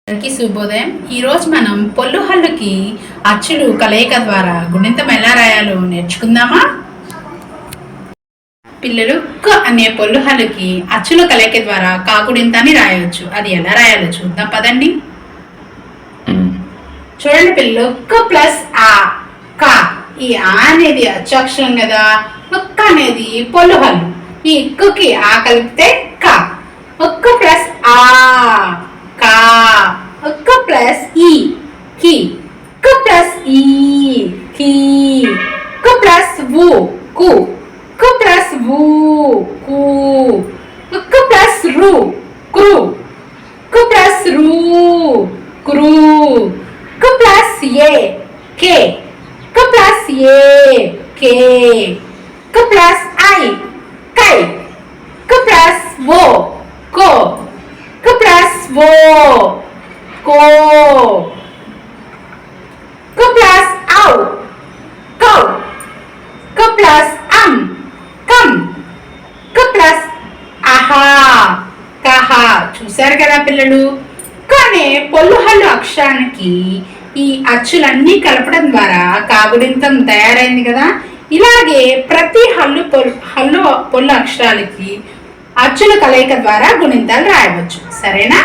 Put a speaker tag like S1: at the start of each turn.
S1: అందరికీ శుభోదయం. ఈరోజు మనం పొల్లు హల్లుకి అచ్చులు కలయిక ద్వారా గుణింతం ఎలా రాయాలో నేర్చుకుందామా? పిల్లలు, క అనే పొల్లు హల్లుకి అచ్చుల కలయిక ద్వారా కాగుణింతాన్ని రాయవచ్చు. అది ఎలా రాయాలో చూద్దాం పదండి. చూడండి పిల్లలు, క ప్లస్ ఆ క. ఈ ఆ అనేది అచ్చు అక్షరం కదా, క అనేది పొల్లు హల్లు. ఈ కి ఆ కలిపితే క. ఒక్క ప్లస్ ఆ కా. క ప్లస్ ఈ కి. క ప్లస్ ఈ కి. క ప్లస్ వు కు. క ప్లస్ వు కు. క ప్లస్ రు క్రు. క ప్లస్ రు క్రు. క ప్లస్ ఏ కే. క ప్లస్ ఏ కే. క ప్లస్ ఐ కై. క ప్లస్ వో కో. క ప్లస్ వో को. क प्लस औ कौ. क प्लस कम. क प्लस आहा कहा. చూశారు కదా పిల్లలు, కానీ పొల్లు హల్లు అక్షరానికి ఈ అచ్చులన్నీ కలపడం ద్వారా కాగుడింతం తయారైంది కదా. ఇలాగే ప్రతి పొల్లు అక్షరాలకి అచ్చుల కలయిక ద్వారా గుణింతాలు రాయవచ్చు. సరేనా?